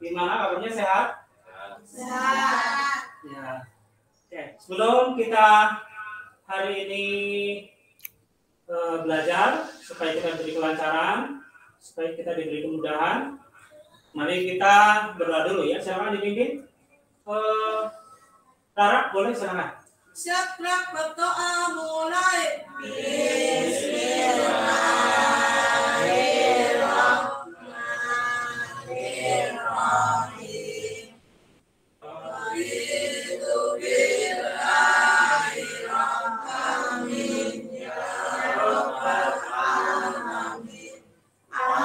Gimana kabarnya, sehat? Sehat. Ya. Oke, sebelum kita hari ini belajar supaya kita diberi kelancaran, supaya kita diberi kemudahan, mari kita berdoa dulu ya. Silakan dipimpin. Rara, boleh silakan. Siap, berdoa mulai.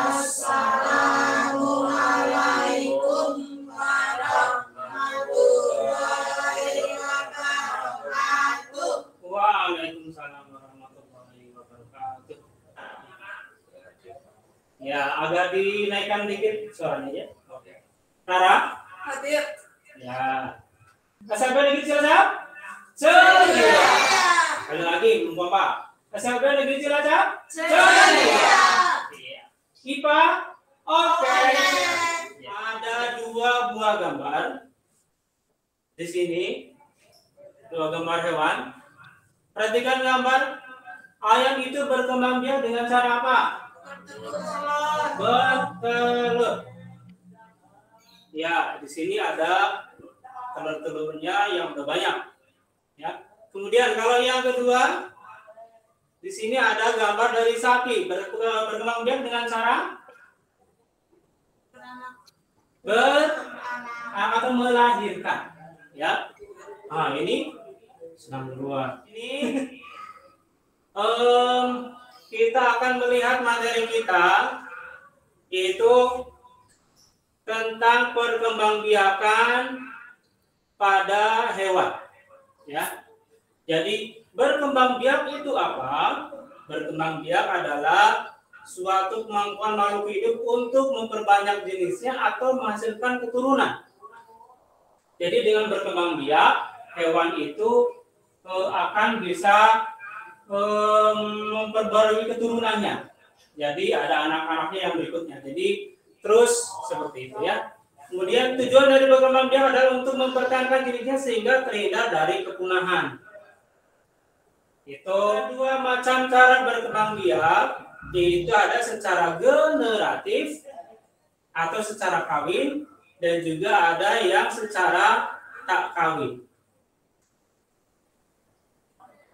Assalamualaikum warahmatullahi wabarakatuh. Waalaikumsalam warahmatullahi wabarakatuh. Ya, agak dinaikkan dikit suaranya ya. Oke. Rara? Hadir. Ya. SMP Negeri Cilacap? Ceria. Sekali lagi, belum kompak. SMP Negeri Cilacap? Ceria. IPA? Oke. Ada 2 buah gambar di sini, 2 gambar hewan. Perhatikan gambar. Ayam itu berkembang biak dengan cara apa? Bertelur. Ya, di sini ada telur-telurnya yang udah banyak. Ya. Kemudian kalau yang kedua, di sini ada gambar dari sapi berkembang biak dengan cara atau melahirkan. Ya. Nah, ini sedang keluar. Ini kita akan melihat materi kita yaitu tentang perkembangbiakan pada hewan. Ya. Jadi berkembang biak itu apa? Berkembang biak adalah suatu kemampuan makhluk hidup untuk memperbanyak jenisnya atau menghasilkan keturunan. Jadi dengan berkembang biak, hewan itu akan bisa memperbarui keturunannya. Jadi ada anak-anaknya yang berikutnya. Jadi terus seperti itu ya. Kemudian tujuan dari berkembang biak adalah untuk mempertahankan dirinya sehingga terhindar dari kepunahan. Itu 2 macam cara berkembang biak, yaitu ada secara generatif atau secara kawin dan juga ada yang secara tak kawin.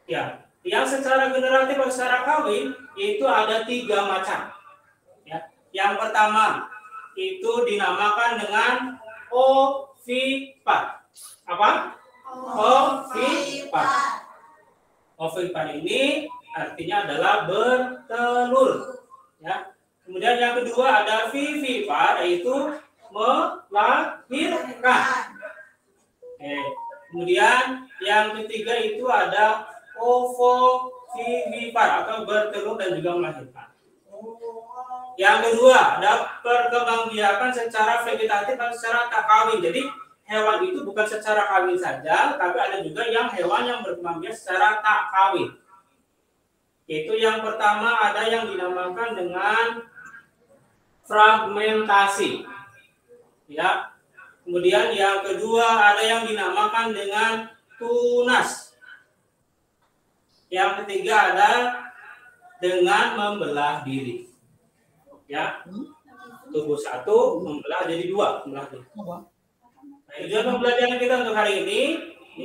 Ya, yang secara generatif atau secara kawin itu ada 3 macam. Ya. Yang pertama itu dinamakan dengan ovipar. Apa? Ovipar. Ovipar ini artinya adalah bertelur. Ya. Kemudian yang kedua ada vivipar, yaitu melahirkan. Oke. Kemudian yang ketiga itu ada ovovivipar atau bertelur dan juga melahirkan. Yang kedua ada perkembangbiakan secara vegetatif atau secara tak kawin. Jadi hewan itu bukan secara kawin saja, tapi ada juga yang hewan yang berkembang biak secara tak kawin. Itu yang pertama ada yang dinamakan dengan fragmentasi. Ya. Kemudian yang kedua ada yang dinamakan dengan tunas. Yang ketiga ada dengan membelah diri. Ya, tubuh satu membelah jadi 2, membelah diri. Tujuan pembelajaran kita untuk hari ini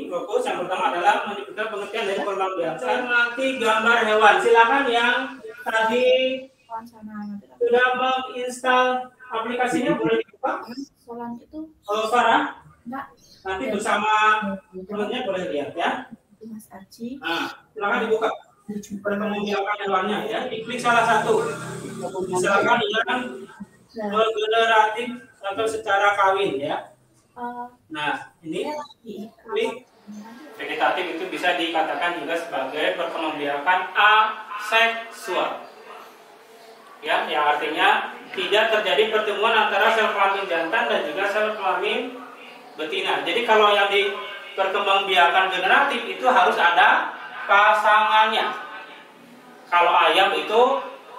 fokus yang pertama adalah menyebutkan pengertian dari perkembangbiakan. Saya nanti gambar hewan. Silakan yang tadi sudah menginstal aplikasinya boleh dibuka. Farah, nanti bersama temannya boleh lihat ya. Silakan dibuka. Perkembangbiakan hewannya ya. Diklik salah satu. Misalkan yang generatif atau secara kawin ya. Nah, ini vegetatif itu bisa dikatakan juga sebagai perkembangbiakan aseksual. Ya, yang artinya tidak terjadi pertemuan antara sel kelamin jantan dan juga sel kelamin betina. Jadi kalau yang di perkembangbiakan generatif itu harus ada pasangannya. Kalau ayam itu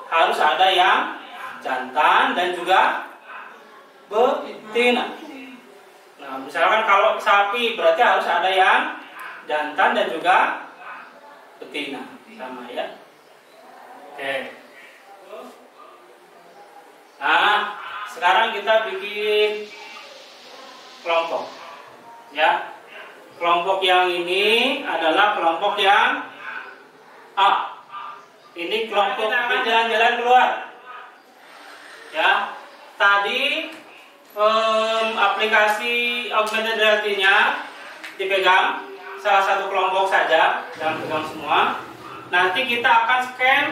harus ada yang jantan dan juga betina. Nah, misalkan kalau sapi berarti harus ada yang jantan dan juga betina, sama ya. Oke. Nah, sekarang kita bikin kelompok, ya. Kelompok yang ini adalah kelompok yang A. Ini kelompok jalan-jalan keluar. Ya, tadi aplikasi augmented reality-nya dipegang salah satu kelompok saja, jangan pegang semua. Nanti kita akan scan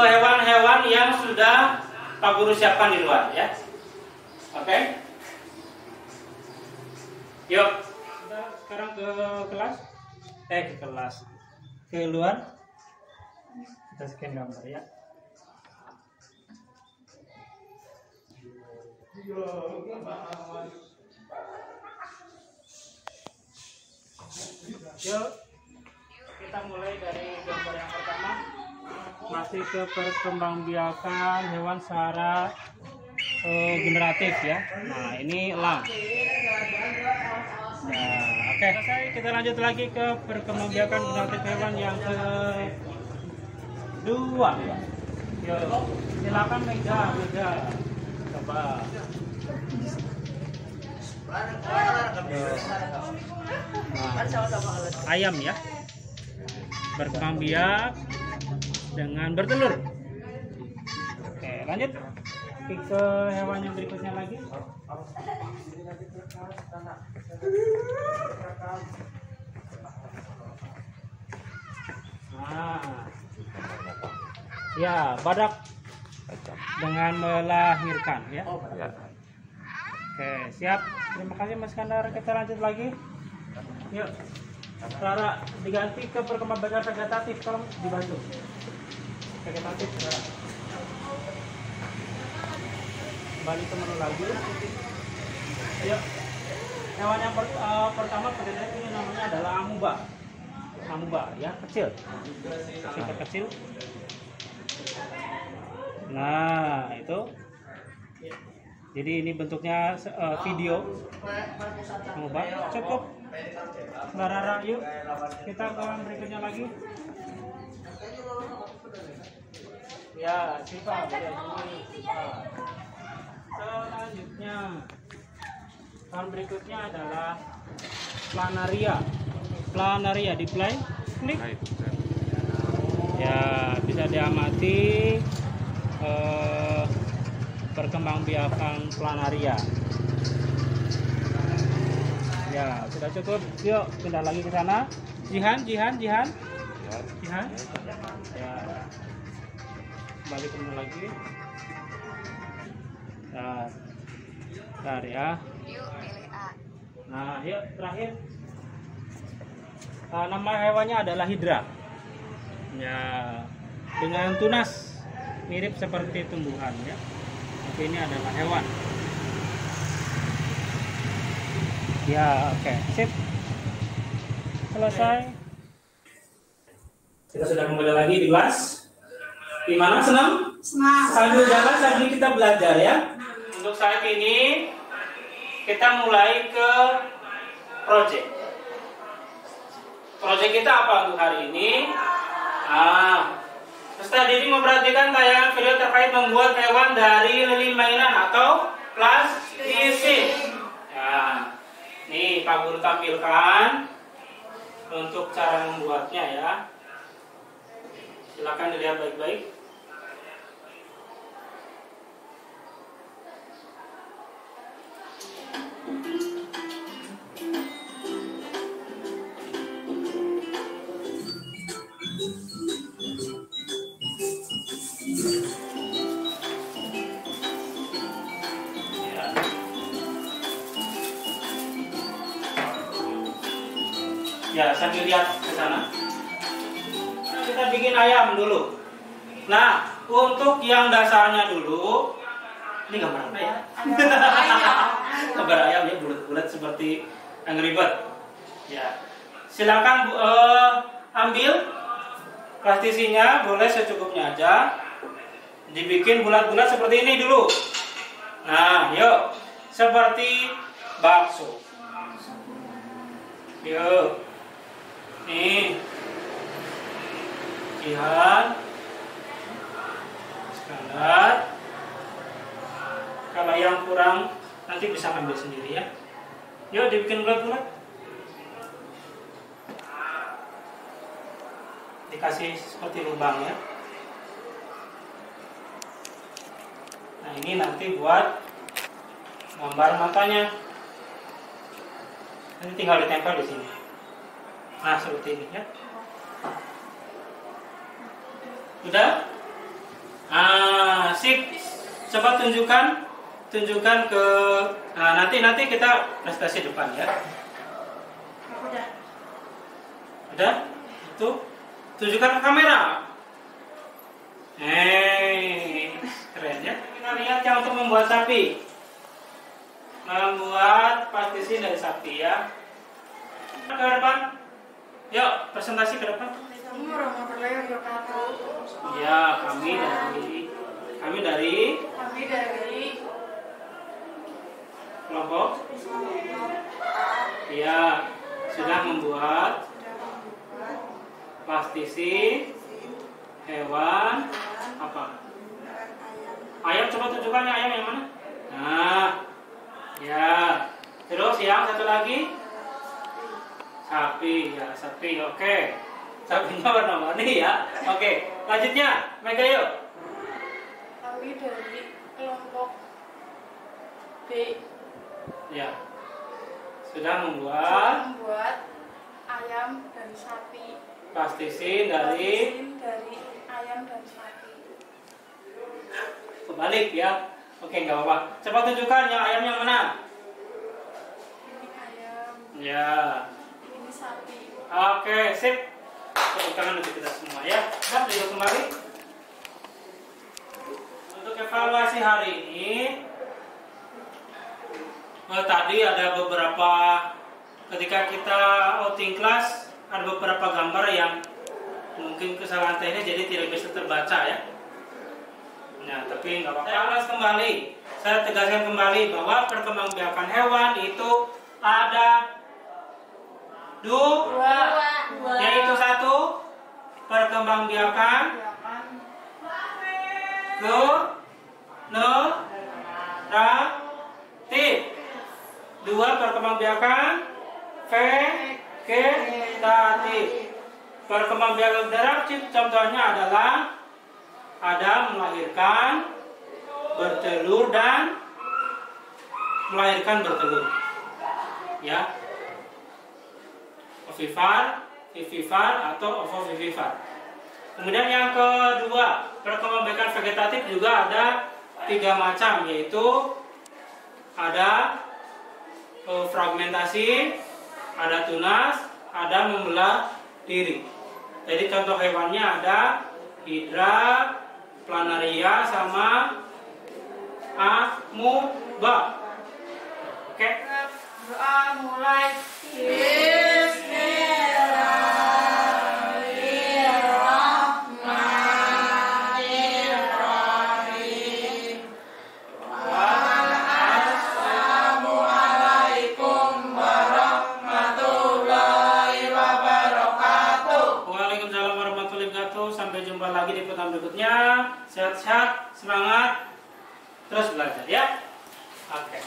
hewan-hewan yang sudah Pak Guru siapkan di luar, ya. Oke. Yuk, kita sekarang ke kelas. Ke kelas. Ke luar. Kita scan gambar, ya. Yuk, kita mulai dari gambar yang pertama. Masih ke perkembangbiakan hewan secara generatif, ya. Nah, ini elang. Nah, oke. Selesai, kita lanjut lagi ke perkembangbiakan generatif hewan yang kedua. Yuk, silakan Mega. Coba. Nah, ayam, ya. Berkembang biak dengan bertelur. Oke, lanjut ke hewan yang berikutnya lagi. Nah, ya, badak dengan melahirkan, ya. Oke, siap. Terima kasih Mas Kandar. Kita lanjut lagi. Yuk, Rara diganti ke perkembangbiakan vegetatif, tolong dibantu. Vegetatif, Rara. Kembali ke menu lagi. Yuk, hewan yang pertama vegetatif ini namanya adalah amuba, ya, kecil. Kecil. Nah, itu. Jadi ini bentuknya video. Amuba, cukup. Mbak Rara, yuk kita ke yang berikutnya lagi. Ya, Siva, boleh ini. Selanjutnya, yang berikutnya adalah planaria. Di play, klik. Ya, bisa diamati perkembangbiakan planaria. Ya, sudah cukup. Yuk, pindah lagi ke sana. Jihan. Ya. Kembali ke menu lagi. Nah, bentar ya. Nah, yuk terakhir. Nama hewannya adalah hidra. Ya, dengan tunas, mirip seperti tumbuhan, ya. Tapi ini adalah hewan. Ya, oke. Sip. Selesai. Kita sudah kembali lagi di kelas. Gimana, senang? Senang. Sambil jalan sambil kita belajar, ya. Untuk saat ini kita mulai ke project. Project kita apa untuk hari ini? Ustaz Didi memperhatikan tayangan video terkait membuat hewan dari lilin mainan atau plastisik. Nah, nih Pak Guru tampilkan untuk cara membuatnya, ya. Silakan dilihat baik-baik. Ya, sambil lihat ke sana. Nah, kita bikin ayam dulu. Nah, untuk yang dasarnya dulu, ini gambar apa ya? Gambar ayam, ya, bulat-bulat seperti Angry Bird. Ya, silakan ambil plastisinya, boleh secukupnya aja. Dibikin bulat-bulat seperti ini dulu. Nah, yuk. Seperti bakso. Yuk. Nih. Jihan. Standar. Kalau yang kurang nanti bisa ambil sendiri ya. Yuk dibikin bulat-bulat. Dikasih seperti lubang ya. Nah ini nanti buat gambar matanya. Nanti tinggal ditempel di sini. Nah seperti ini ya. Udah? Sip. Coba tunjukkan ke. Nah nanti kita presentasi depan ya. Udah? Itu. Tunjukkan ke kamera. Keren ya. Kita lihat yang untuk membuat sapi. Membuat partisi dari sapi ya. Ke depan. Yuk, presentasi ke depan. Ya, kami dari kelompok. Ya, sudah membuat plastisi hewan apa? Ayam, coba tunjukkan ayam yang mana? Nah, ya. Terus yang satu lagi sapi, ya sapi. Oke, sapinya warna-warni ya. Oke, lanjutnya, Mega yuk. Kami dari kelompok B. Ya, sudah membuat ayam dan sapi. plastisi dari ayam dan sapi. kebalik ya. Oke, nggak apa-apa. Coba tunjukkan yang ayam yang mana? Ini ayam, Ya. ini sapi. Oke, sip. Tepuk tangan untuk kita semua ya. Nah, duduk kembali. Untuk evaluasi hari ini, tadi ada beberapa ketika kita outing class ada beberapa gambar yang mungkin kesalahan teknis jadi tidak bisa terbaca ya. Nah, tapi nggak apa-apa. Saya ulas kembali. Saya tegaskan kembali bahwa perkembangbiakan hewan itu ada dua. Yaitu satu, perkembangbiakan generatif. Dua, perkembangbiakan vegetatif. Perkembangbiakan generatif contohnya adalah ada melahirkan, bertelur dan melahirkan bertelur. Ya. Ovivivipar, vivipar atau ovovivipar. Kemudian yang kedua, perkembangbiakan vegetatif juga ada 3 macam, yaitu ada fragmentasi, ada tunas, ada membelah diri. Jadi contoh hewannya ada hidra, planaria, sama amuba. Oke. Doa mulai. Bismillahirrahmanirrahim. Assalamualaikum warahmatullahi wabarakatuh. Waalaikumsalam warahmatullahi wabarakatuh. Sampai jumpa lagi di pertemuan berikutnya. Sehat-sehat, semangat, terus belajar ya. Oke.